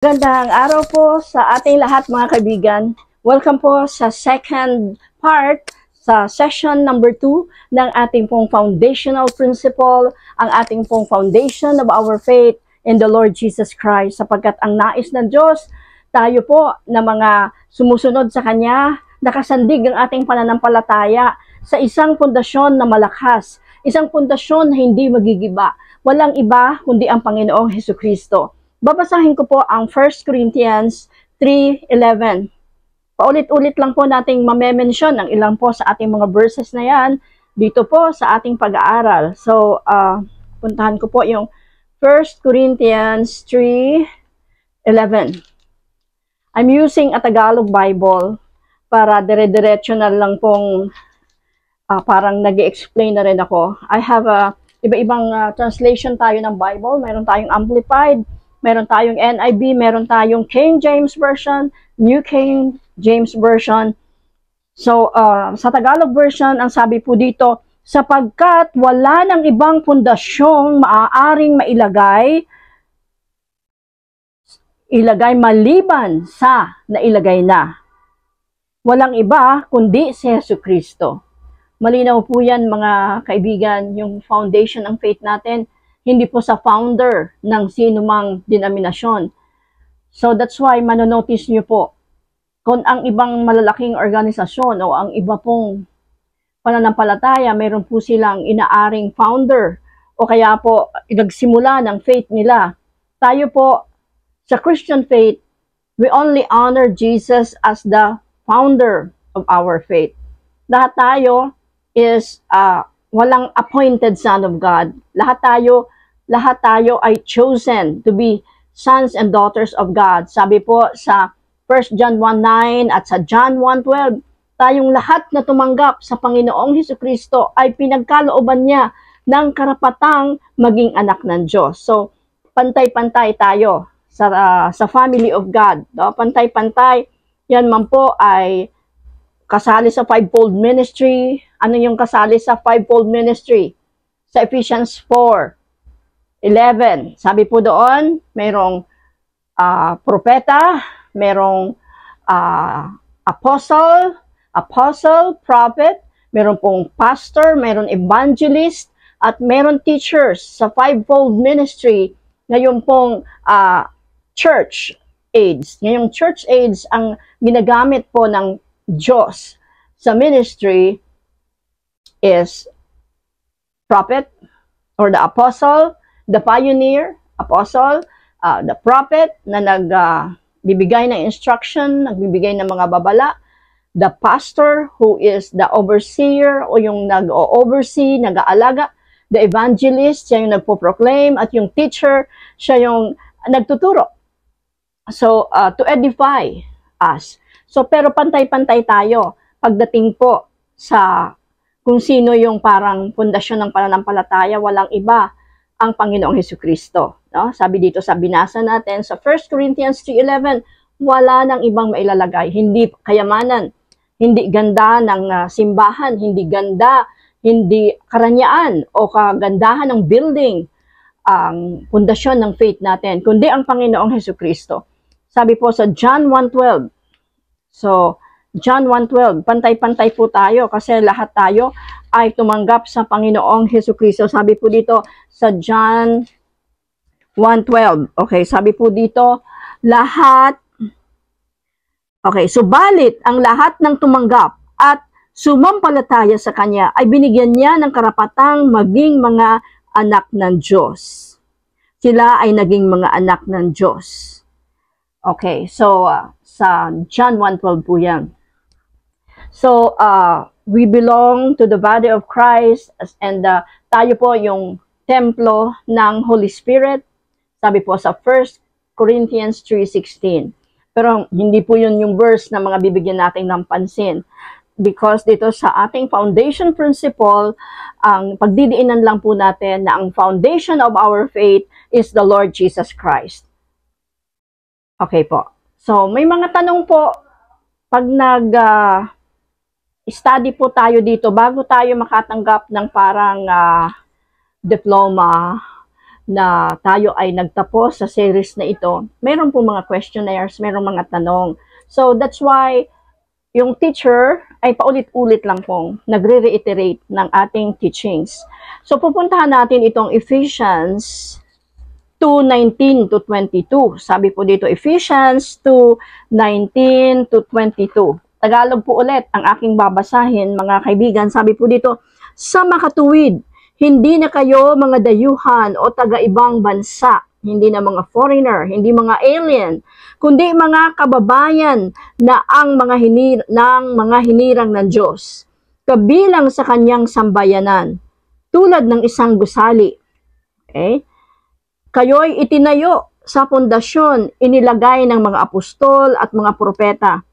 Magandang araw po sa ating lahat mga kaibigan. Welcome po sa second part sa session number 2 ng ating pong foundational principle, ang ating pong foundation of our faith in the Lord Jesus Christ. Sapagkat ang nais ng Diyos, tayo po na mga sumusunod sa Kanya, nakasandig ang ating pananampalataya sa isang pundasyon na malakas, isang pundasyon na hindi magigiba. Walang iba kundi ang Panginoong Hesukristo. Babasahin ko po ang 1 Corinthians 3:11. Paulit-ulit lang po nating mamemensyon ang ilang po sa ating mga verses na yan dito po sa ating pag-aaral. So, puntahan ko po yung 1 Corinthians 3:11. I'm using a Tagalog Bible para dire-diretso na lang pong parang nag-explain na rin ako. I have iba-ibang translation tayo ng Bible. Meron tayong Amplified, meron tayong NIV, meron tayong King James Version, New King James Version. So, sa Tagalog version, ang sabi po dito, sapagkat wala ng ibang pundasyong maaaring ilagay maliban sa nailagay na. Walang iba kundi si Hesukristo. Malinaw po yan mga kaibigan, yung foundation ng faith natin, hindi po sa founder ng sinumang denominasyon. So that's why manonotice nyo po, kung ang ibang malalaking organisasyon o ang iba pong pananampalataya, mayroon po silang inaaring founder o kaya po nagsimula ng faith nila. Tayo po sa Christian faith, we only honor Jesus as the founder of our faith. Lahat tayo is walang appointed son of God. Lahat tayo ay chosen to be sons and daughters of God. Sabi po sa 1 John 1:9 at sa John 1:12, tayong lahat na tumanggap sa Panginoong Hesukristo ay pinagkalooban niya ng karapatang maging anak ng Diyos. So, pantay-pantay tayo sa family of God. No? Pantay-pantay, yan man po ay kasali sa fivefold ministry. Ano yung kasali sa fivefold ministry? Sa Ephesians 4:11. Sabi po doon, mayroong propeta, mayroong apostle, prophet, mayroong pong pastor, mayroong evangelist, at mayroong teachers sa fivefold ministry. Ngayon pong church age. Ngayong church age ang ginagamit po ng Diyos sa ministry is prophet or the apostle, the pioneer, apostle, the prophet na nagbibigay ng instruction, nagbibigay ng mga babala, the pastor who is the overseer o yung nag-oversee, nag-aalaga, the evangelist, siya yung nagpo-proclaim, at yung teacher, siya yung nagtuturo. So, to edify us. So, pero pantay-pantay tayo pagdating po sa kung sino yung parang pundasyon ng pananampalataya, walang iba ang Panginoong Hesukristo. No? Sabi dito sa binasa natin sa 1 Corinthians 3:11, wala nang ibang mailalagay. Hindi kayamanan, hindi ganda ng simbahan, hindi ganda, hindi karanyaan o kagandahan ng building ang pundasyon ng faith natin, kundi ang Panginoong Hesukristo. Sabi po sa John 1:12, so, John 1:12, pantay-pantay po tayo kasi lahat tayo ay tumanggap sa Panginoong Hesukristo. Sabi po dito sa John 1:12. Okay, sabi po dito, subalit ang lahat ng tumanggap at sumampalataya sa Kanya ay binigyan niya ng karapatang maging mga anak ng Diyos. Sila ay naging mga anak ng Diyos. Okay, so sa John 1:12 po yan. So, we belong to the body of Christ and tayo po yung templo ng Holy Spirit. Sabi po sa 1 Corinthians 3:16. Pero hindi po yun yung verse na mga bibigyan natin ng pansin. Because dito sa ating foundation principle, ang pagdidiinan lang po natin na ang foundation of our faith is the Lord Jesus Christ. Okay po. So, may mga tanong po pag study po tayo dito bago tayo makatanggap ng parang diploma, na tayo ay nagtapos sa series na ito, meron po mga questionnaires, meron mga tanong. So that's why yung teacher ay paulit-ulit lang pong nagre-reiterate ng ating teachings. So pupuntahan natin itong Ephesians 2:19 to 22. Sabi po dito, Ephesians 2:19 to 22. Tagalog po ulit ang aking babasahin, mga kaibigan. Sabi po dito, sa makatuwid, hindi na kayo mga dayuhan o taga-ibang bansa, hindi na mga foreigner, hindi mga alien, kundi mga kababayan na ang mga hinirang ng Diyos, kabilang sa kanyang sambayanan, tulad ng isang gusali. Okay? Kayo'y itinayo sa pundasyon, inilagay ng mga apostol at mga propeta,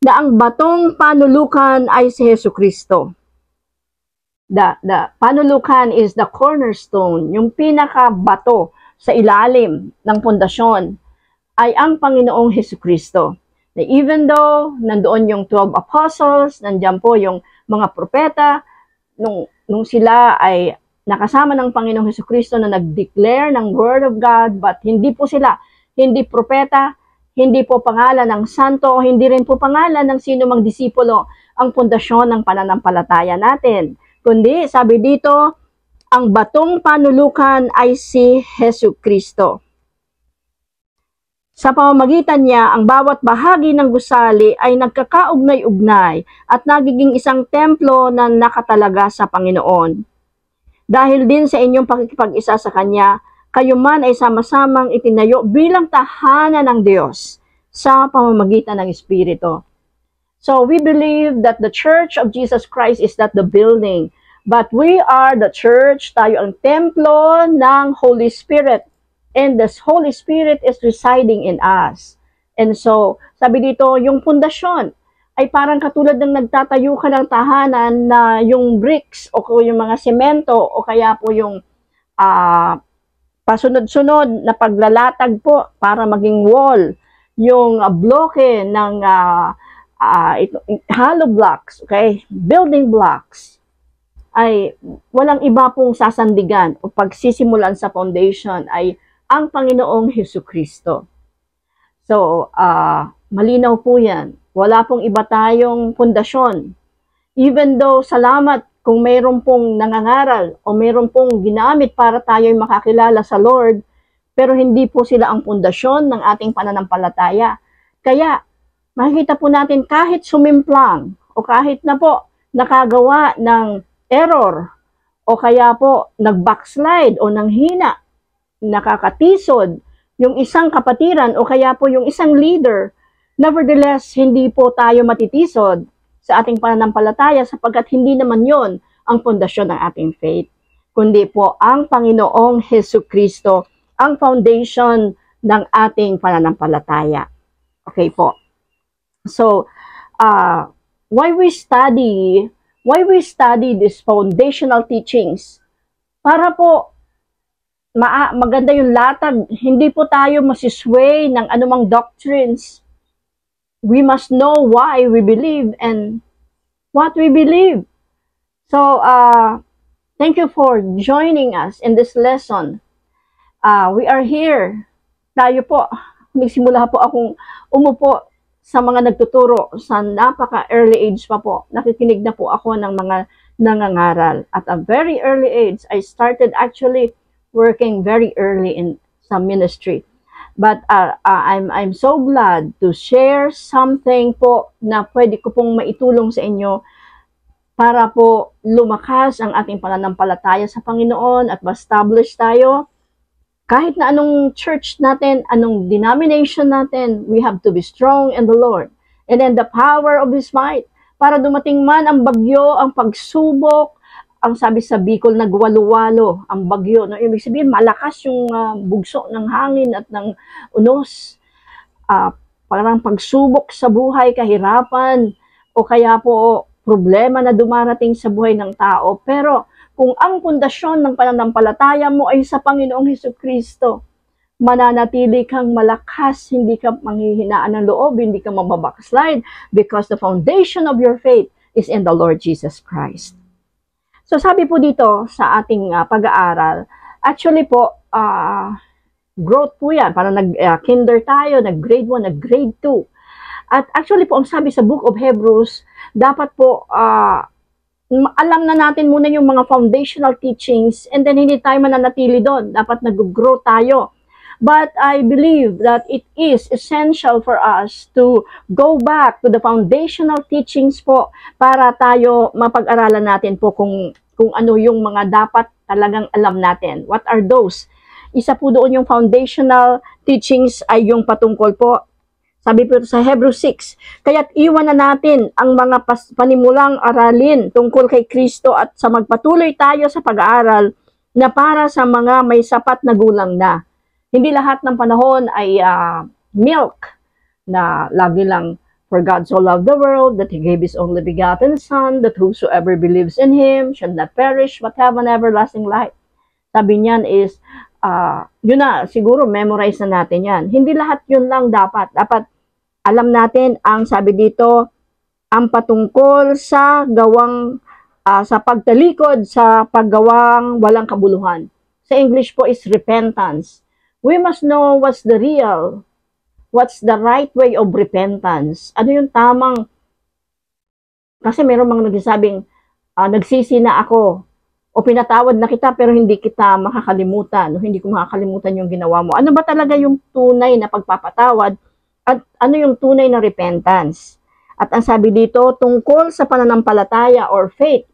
na ang batong panulukan ay si Jesucristo. The panulukan is the cornerstone, yung pinakabato sa ilalim ng pundasyon ay ang Panginoong Jesucristo. Na even though nandoon yung 12 apostles, nandiyan po yung mga propeta, nung sila ay nakasama ng Panginoong Jesucristo na nag-declare ng Word of God, but hindi po sila, hindi propeta, hindi po pangalan ng santo, hindi rin po pangalan ng sino mang disipulo ang pundasyon ng pananampalataya natin. Kundi, sabi dito, ang batong panulukan ay si Jesucristo. Sa pamamagitan niya, ang bawat bahagi ng gusali ay nagkakaugnay-ugnay at nagiging isang templo na nakatalaga sa Panginoon. Dahil din sa inyong pakikipag-isa sa Kanya, kayo man ay sama-samang itinayo bilang tahanan ng Diyos sa pamamagitan ng Espiritu. So we believe that the Church of Jesus Christ is not the building, but we are the church, tayo ang templo ng Holy Spirit. And the Holy Spirit is residing in us. And so, sabi dito, yung pundasyon ay parang katulad ng nagtatayo ka ng tahanan na yung bricks o yung mga semento o kaya po yung pasunod-sunod na paglalatag po para maging wall, yung bloke ng hollow blocks, okay, building blocks, ay walang iba pong sasandigan o pagsisimulan sa foundation ay ang Panginoong Jesucristo. So, malinaw po yan. Wala pong iba tayong pundasyon. Even though, salamat kung mayroon pong nangangaral o mayroon pong ginamit para tayo'y makakilala sa Lord, pero hindi po sila ang pundasyon ng ating pananampalataya. Kaya, makikita po natin kahit sumimplang o kahit na po nakagawa ng error o kaya po nag-backslide o nanghina, nakakatisod yung isang kapatiran o kaya po yung isang leader, nevertheless, hindi po tayo matitisod sa ating pananampalataya sapagkat hindi naman yon ang pundasyon ng ating faith, kundi po ang Panginoong Jesucristo, ang foundation ng ating pananampalataya. Okay po. So, why we study these foundational teachings? Para po maganda yung latag, hindi po tayo masisway ng anumang doctrines. We must know why we believe and what we believe. So, thank you for joining us in this lesson. We are here. Tayo po, nagsimula po akong umupo sa mga nagtuturo sa napaka-early age pa po. Nakikinig na po ako ng mga nangangaral. At a very early age, I started actually working very early in some ministry. But I'm so glad to share something po na pwede ko pong maitulong sa inyo para po lumakas ang ating pananampalataya sa Panginoon at ma-establish tayo. Kahit na anong church natin, anong denomination natin, we have to be strong in the Lord. And then the power of His might. Para dumating man ang bagyo, ang pagsubok, ang sabi sa Bicol, nagwalo-walo ang bagyo. No? Ibig sabihin, malakas yung bugso ng hangin at ng unos. Parang pagsubok sa buhay, kahirapan, o kaya po problema na dumarating sa buhay ng tao. Pero kung ang pundasyon ng pananampalataya mo ay sa Panginoong Jesucristo, mananatili kang malakas, hindi ka manghihinaan ng loob, hindi ka mababackslide because the foundation of your faith is in the Lord Jesus Christ. So sabi po dito sa ating pag-aaral, actually po, growth po yan. Para nag-kinder tayo, nag-grade 1, nag-grade 2. At actually po, ang sabi sa Book of Hebrews, dapat po, alam na natin muna yung mga foundational teachings and then hindi tayo mananatili doon. Dapat nag-grow tayo. But I believe that it is essential for us to go back to the foundational teachings po para tayo mapag-aralan natin po kung ano yung mga dapat talagang alam natin. What are those? Isa po doon yung foundational teachings ay yung patungkol po. Sabi po sa Hebrews 6, kaya't iwan na natin ang mga panimulang aralin tungkol kay Kristo at sa magpatuloy tayo sa pag-aaral na para sa mga may sapat na gulang na. Hindi lahat ng panahon ay milk na lagi lang, for God so loved the world that He gave His only begotten Son, that whosoever believes in Him shall not perish but have an everlasting life. Sabi niyan is, yun na, siguro memorize na natin yan. Hindi lahat yun lang dapat. Dapat alam natin ang sabi dito, ang patungkol sa gawang, sa pagtalikod, sa paggawang walang kabuluhan. Sa English po is repentance. We must know what's the right way of repentance. Ano yung tamang, kasi mayroong mga nagsasabing, nagsisi na ako, o pinatawad na kita pero hindi kita makakalimutan, o hindi ko makakalimutan yung ginawa mo. Ano ba talaga yung tunay na pagpapatawad, at ano yung tunay na repentance? At ang sabi dito, tungkol sa pananampalataya or faith.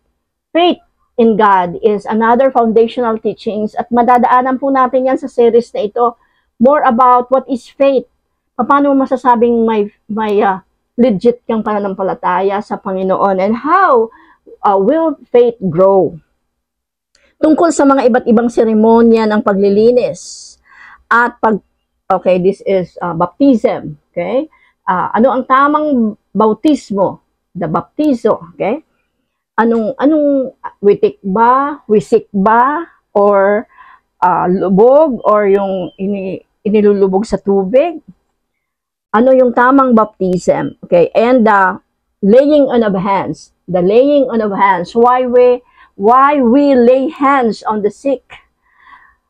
Faith in God is another foundational teachings at madadaanan po natin yan sa series na ito. More about what is faith. Paano mo masasabing may legit kang pananampalataya sa Panginoon and how will faith grow? Tungkol sa mga iba't ibang seremonya ng paglilinis at okay, this is baptism, okay? Ano ang tamang bautismo? The baptizo, okay? Anong witik ba, wisik ba, or lubog, or yung inilulubog sa tubig? Ano yung tamang baptism? Okay, and the laying on of hands. The laying on of hands. Why we lay hands on the sick?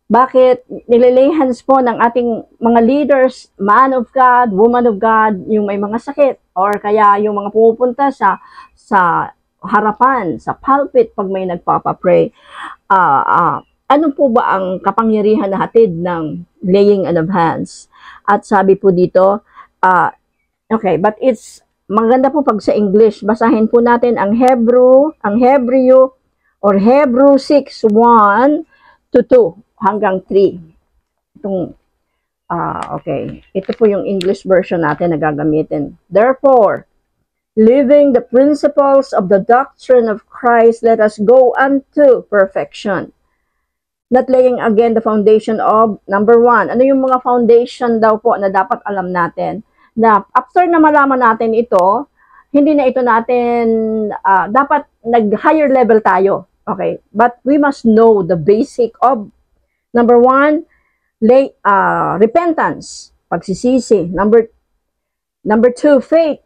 Bakit nililay hands po ng ating mga leaders, man of God, woman of God, yung may mga sakit, or kaya yung mga pumupunta sa harapan, sa pulpit pag may nagpapapray. Ano po ba ang kapangyarihan na hatid ng laying on of hands? At sabi po dito, okay, but it's maganda po pag sa English. Basahin po natin ang Hebreo or Hebrew 6:1 to 2 hanggang 3. Itong okay, ito po yung English version natin na gagamitin. Therefore, leaving the principles of the doctrine of Christ, let us go unto perfection. Not laying again the foundation of, number 1. Ano yung mga foundation daw po na dapat alam natin? Na after na malaman natin ito, hindi na ito natin, dapat nag-higher level tayo. Okay? But we must know the basic of, number 1, repentance, pagsisisi. Number 2, faith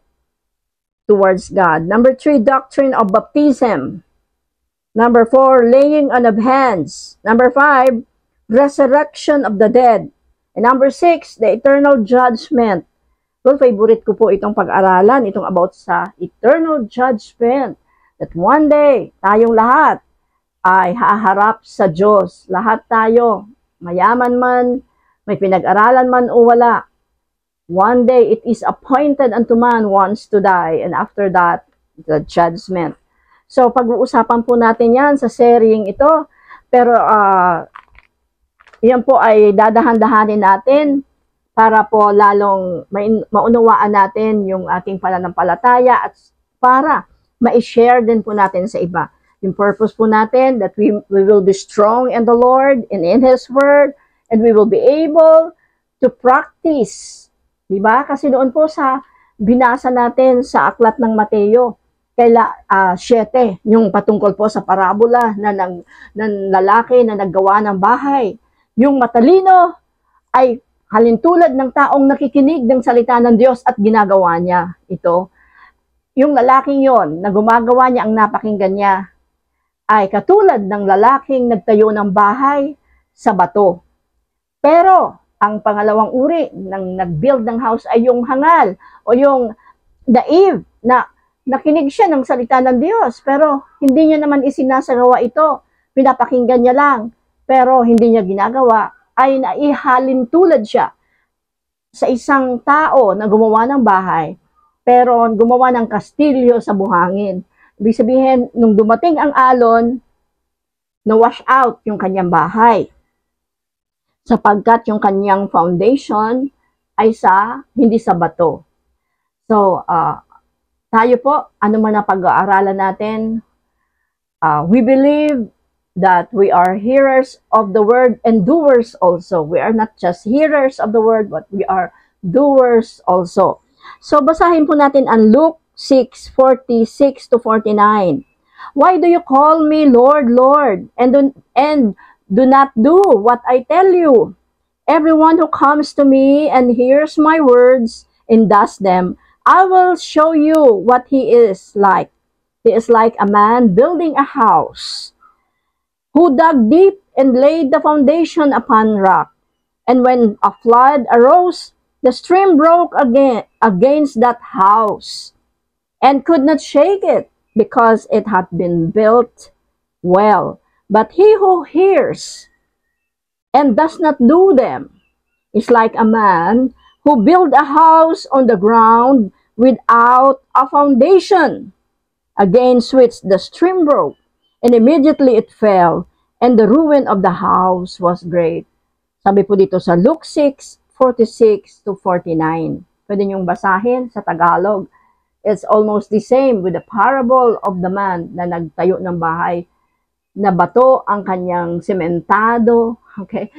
towards God. Number 3, doctrine of baptism. Number 4, laying on of hands. Number 5, resurrection of the dead. And number 6, the eternal judgment. Well, favorite ko po itong pag-aralan, itong about sa eternal judgment. That one day, tayong lahat ay haharap sa Diyos. Lahat tayo, mayaman man, may pinag-aralan man o wala. One day, it is appointed unto man once to die, and after that, the judgment. So, pag-uusapan po natin yan sa seryeng ito, pero yan po ay dadahan-dahanin natin para po lalong maunawaan natin yung ating pananampalataya at para ma-share din po natin sa iba. Yung purpose po natin that we will be strong in the Lord and in His Word, and we will be able to practice. Diba? Kasi noon po sa binasa natin sa aklat ng Mateo, kaila 7, yung patungkol po sa parabola ng lalaki na naggawa ng bahay. Yung matalino ay halintulad ng taong nakikinig ng salita ng Diyos at ginagawa niya ito. Yung lalaking yon na gumagawa niya ang napakinggan niya ay katulad ng lalaking nagtayo ng bahay sa bato. Pero, ang pangalawang uri ng nag-build ng house ay yung hangal o yung naive na nakinig siya ng salita ng Diyos pero hindi niya naman isinasagawa ito. Pinapakinggan niya lang pero hindi niya ginagawa, ay naihalin tulad siya sa isang tao na gumawa ng bahay pero gumawa ng kastilyo sa buhangin. Ibig sabihin, nung dumating ang alon, na-wash out yung kanyang bahay sapagkat yung kanyang foundation ay hindi sa bato. So, tayo po, ano man ang pag-aaralan natin, we believe that we are hearers of the word and doers also. We are not just hearers of the word, but we are doers also. So, basahin po natin ang Luke 6:46 to 49. Why do you call me Lord, Lord, and do not do what I tell you? Everyone who comes to me and hears my words and does them, I will show you what he is like. He is like a man building a house, who dug deep and laid the foundation upon rock. And when a flood arose, the stream broke against that house, and could not shake it, because it had been built well. But he who hears and does not do them is like a man who built a house on the ground without a foundation, against which the stream broke, and immediately it fell, and the ruin of the house was great. Sabi po dito sa Luke 6:46 to 49. Pwede niyong basahin sa Tagalog. It's almost the same with the parable of the man na nagtayo ng bahay na bato ang kanyang sementado, okay?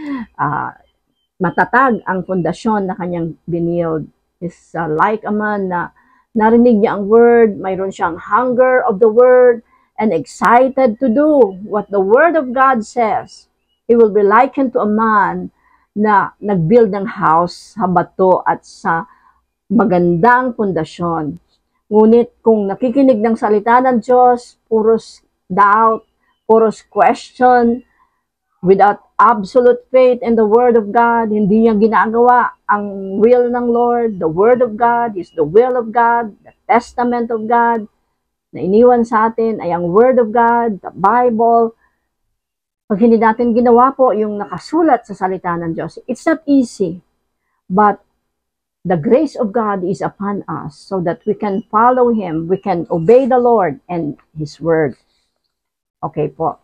Matatag ang pundasyon na kanyang binild. Is like a man na narinig niya ang word, mayroon siyang hunger of the word, and excited to do what the word of God says. He will be likened to a man na nagbuild ng house sa bato at sa magandang pundasyon. Ngunit kung nakikinig ng salita ng Diyos, puros doubt, puros question, without absolute faith in the Word of God, hindi niya ginagawa ang will ng Lord. The Word of God is the will of God, the Testament of God, na iniwan sa atin ay ang Word of God, the Bible. Pag hindi natin ginawa po yung nakasulat sa salita ng Diyos, it's not easy, but the grace of God is upon us so that we can follow Him, we can obey the Lord and His Word. Okay po.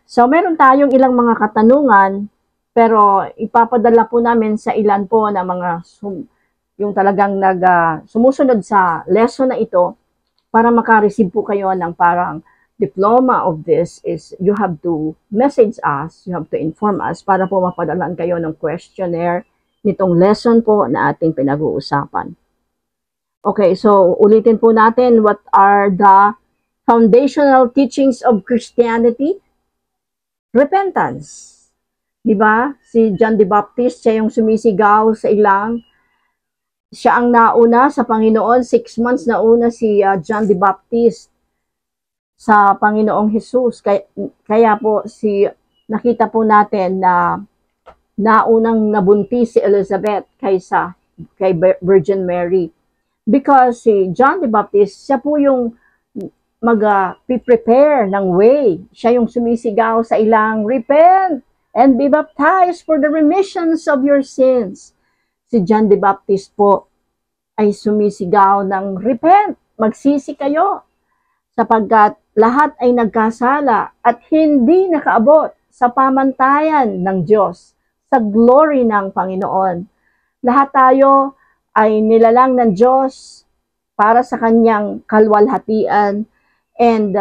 So, meron tayong ilang mga katanungan, pero ipapadala po namin sa ilan po na mga yung talagang sumusunod sa lesson na ito para makareceive po kayo ng parang diploma of this is you have to message us, you have to inform us para po mapadalaan kayo ng questionnaire nitong lesson po na ating pinag-uusapan. Okay, so ulitin po natin, what are the foundational teachings of Christianity? Repentance. Diba? Si John the Baptist, siya yung sumisigaw sa ilang. Siya ang nauna sa Panginoon, 6 months na una si John the Baptist sa Panginoong Jesus. Kaya po nakita po natin na naunang nabuntis si Elizabeth kay Virgin Mary. Because si John the Baptist, siya po yung mag-prepare ng way. Siya yung sumisigaw sa ilang, repent and be baptized for the remissions of your sins. Si John the Baptist po ay sumisigaw ng repent, magsisi kayo, sapagkat lahat ay nagkasala at hindi nakaabot sa pamantayan ng Diyos, sa glory ng Panginoon. Lahat tayo ay nilalang ng Diyos para sa kanyang kalwalhatian. And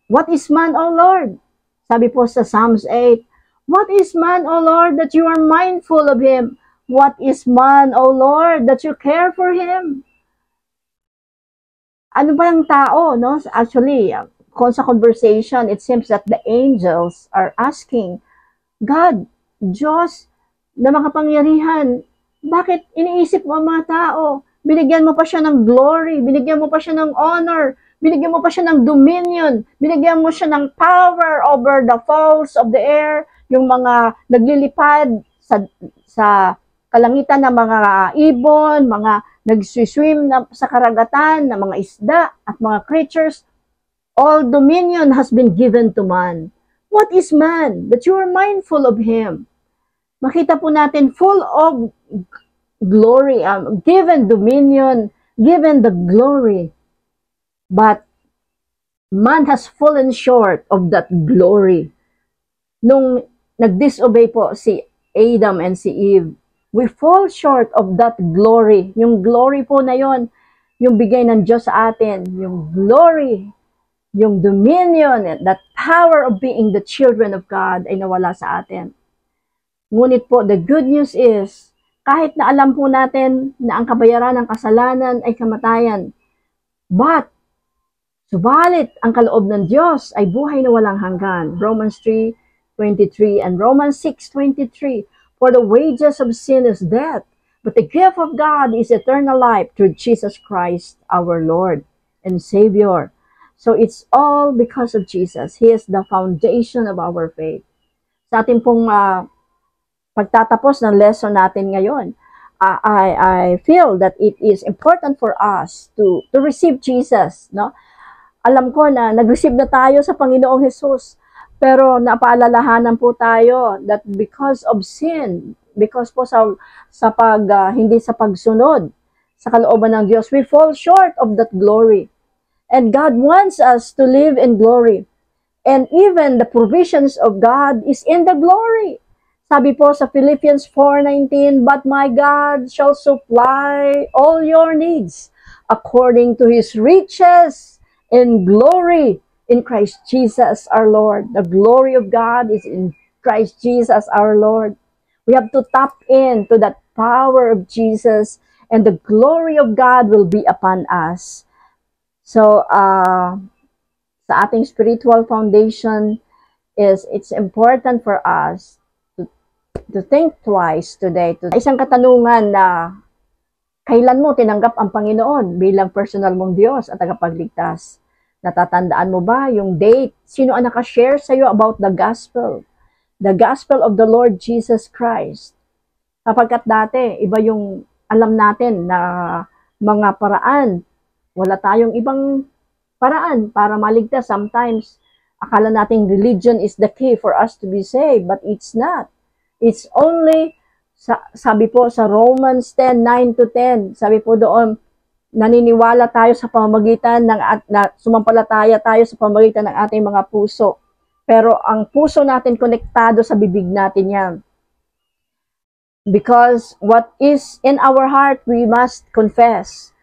what is man, O Lord? Sabi po sa Psalms 8, what is man, O Lord, that you are mindful of him? What is man, O Lord, that you care for him? Ano ba yung tao, no? Actually, kung sa conversation, it seems that the angels are asking, God, Diyos, na makapangyarihan, bakit iniisip mo ang mga tao? Binigyan mo pa siya ng glory, binigyan mo pa siya ng honor, binigyan mo pa siya ng dominion, binigyan mo siya ng power over the fowls of the air, yung mga naglilipad sa kalangitan ng mga ibon, mga nagsiswim sa karagatan, na mga isda at mga creatures. All dominion has been given to man. What is man that you are mindful of him? Makita po natin full of glory, given dominion, given the glory. But man has fallen short of that glory. Nung nag-disobey po si Adam and si Eve, we fall short of that glory. Yung glory po na yon, yung bigay ng Diyos sa atin, yung glory, yung dominion, that power of being the children of God ay nawala sa atin. Ngunit po, the good news is, kahit na alam po natin na ang kabayaran ng kasalanan ay kamatayan, but, subalit, ang kaloob ng Diyos ay buhay na walang hanggan. Romans 3:23 and Romans 6:23, for the wages of sin is death, but the gift of God is eternal life through Jesus Christ our Lord and Savior. So it's all because of Jesus. He is the foundation of our faith. Sa ating pong pagtatapos ng lesson natin ngayon, I feel that it is important for us to receive Jesus. No? Alam ko na nag-receive na tayo sa Panginoong Jesus, pero napaalalahanan po tayo that because of sin, because po hindi sa pagsunod sa kalooban ng Diyos, we fall short of that glory. And God wants us to live in glory. And even the provisions of God is in the glory. Sabi po sa Philippians 4:19, but my God shall supply all your needs according to His riches in glory in Christ Jesus our Lord. The glory of God is in Christ Jesus our Lord. We have to tap into that power of Jesus, and the glory of God will be upon us. So, sa ating spiritual foundation it's important for us to think twice today. Isang katanungan na, kailan mo tinanggap ang Panginoon bilang personal mong Diyos at tagapagligtas? Natatandaan mo ba yung date? Sino ang nakashare sa iyo about the gospel? The gospel of the Lord Jesus Christ. Kapagkat dati, iba yung alam natin na mga paraan. Wala tayong ibang paraan para maligtas. Sometimes, akala nating religion is the key for us to be saved, but it's not. It's only, sabi po sa Romans 10:9-10, sabi po doon, naniniwala tayo sa pamamagitan sumampalataya tayo sa pamamagitan ng ating mga puso. Pero ang puso natin konektado sa bibig natin yan. Because what is in our heart, we must confess.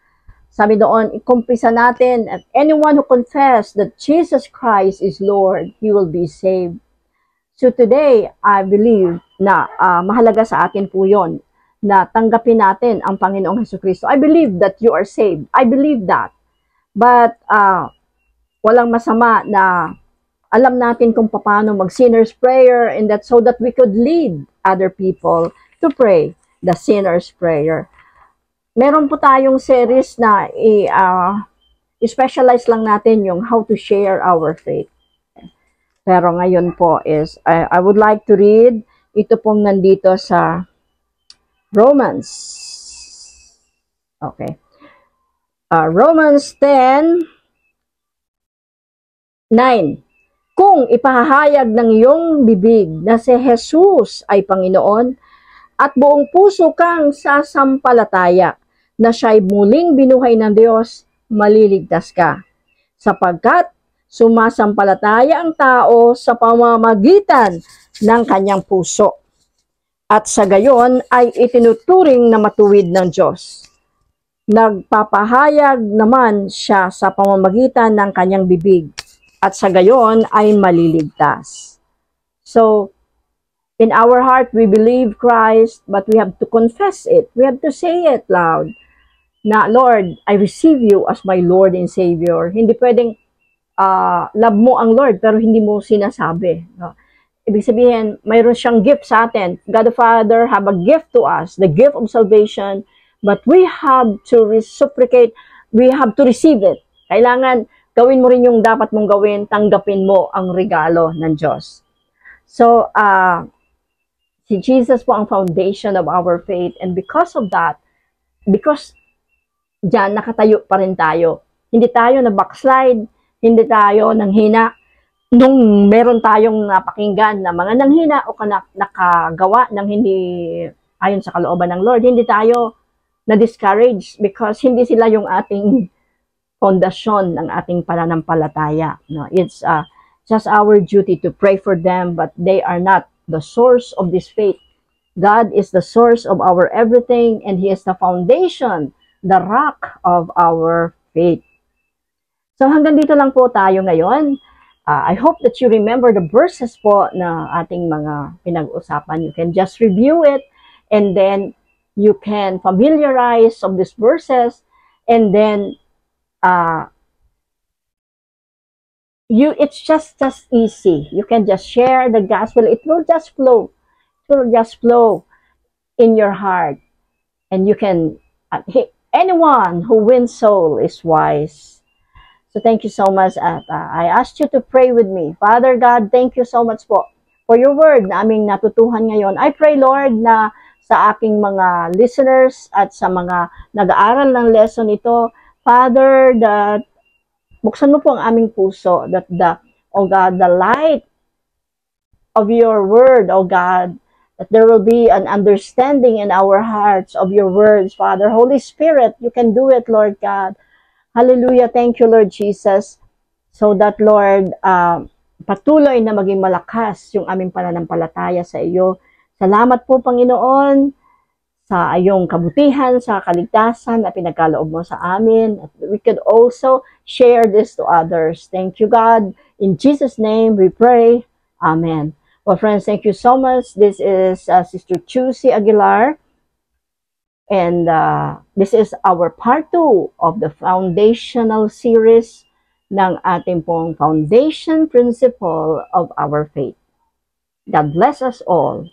Sabi doon, ikumpisa natin, at anyone who confess that Jesus Christ is Lord, he will be saved. So today, I believe na mahalaga sa atin po yon, na tanggapin natin ang Panginoong Hesukristo. I believe that you are saved. I believe that. But walang masama na alam natin kung paano mag-sinner's prayer, and that so that we could lead other people to pray the sinner's prayer. Meron po tayong series na i-specialize lang natin yung how to share our faith. Pero ngayon po is, I would like to read, ito pong nandito sa Romans. Okay. Romans 10:9. Kung ipahahayag ng iyong bibig na si Jesus ay Panginoon, at buong puso kang sasampalataya na siya'y muling binuhay ng Diyos, maliligtas ka. Sapagkat sumasampalataya ang tao sa pamamagitan ng kanyang puso, at sa gayon ay itinuturing na matuwid ng Diyos. Nagpapahayag naman siya sa pamamagitan ng kanyang bibig, at sa gayon ay maliligtas. So, in our heart, we believe Christ, but we have to confess it. We have to say it loud. Na, Lord, I receive you as my Lord and Savior. Hindi pwedeng love mo ang Lord, pero hindi mo sinasabi. No? Ibig sabihin, mayroon siyang gift sa atin. God the Father have a gift to us, the gift of salvation, but we have to reciprocate, we have to receive it. Kailangan, gawin mo rin yung dapat mong gawin, tanggapin mo ang regalo ng Diyos. So, Si Jesus po ang foundation of our faith. And because of that, because diyan nakatayo pa rin tayo. Hindi tayo na backslide, hindi tayo nanghina. Nung meron tayong napakinggan na mga nanghina o nakagawa ng hindi ayon sa kalooban ng Lord, hindi tayo na-discourage because hindi sila yung ating fondasyon ng ating pananampalataya. No, it's just our duty to pray for them, but they are not the source of this faith. God is the source of our everything, and He is the foundation, the rock of our faith. So hanggang dito lang po tayo ngayon. I hope that you remember the verses po na ating mga pinag-usapan. You can just review it, and then you can familiarize of these verses, and then it's just easy. You can just share the gospel. It will just flow. It will just flow in your heart, and you can. Anyone who wins soul is wise. So thank you so much. At I asked you to pray with me. Father God, thank you so much po for your word na aming natutuhan ngayon. I pray, Lord, na sa aking mga listeners at sa mga nag-aaral ng lesson ito, Father, that buksan mo po ang aming puso, that oh God, the light of your word, oh God, that there will be an understanding in our hearts of your words, Father. Holy Spirit, you can do it, Lord God. Hallelujah. Thank you, Lord Jesus. So that, Lord, patuloy na maging malakas yung aming pananampalataya sa iyo. Salamat po, Panginoon, sa iyong kabutihan, sa kaligtasan na pinagkaloob mo sa amin. We could also share this to others. Thank you, God. In Jesus' name we pray. Amen. Well, friends, thank you so much. This is Sister Chusi Aguilar. And this is our part 2 of the foundational series ng ating pong foundation principle of our faith. God bless us all.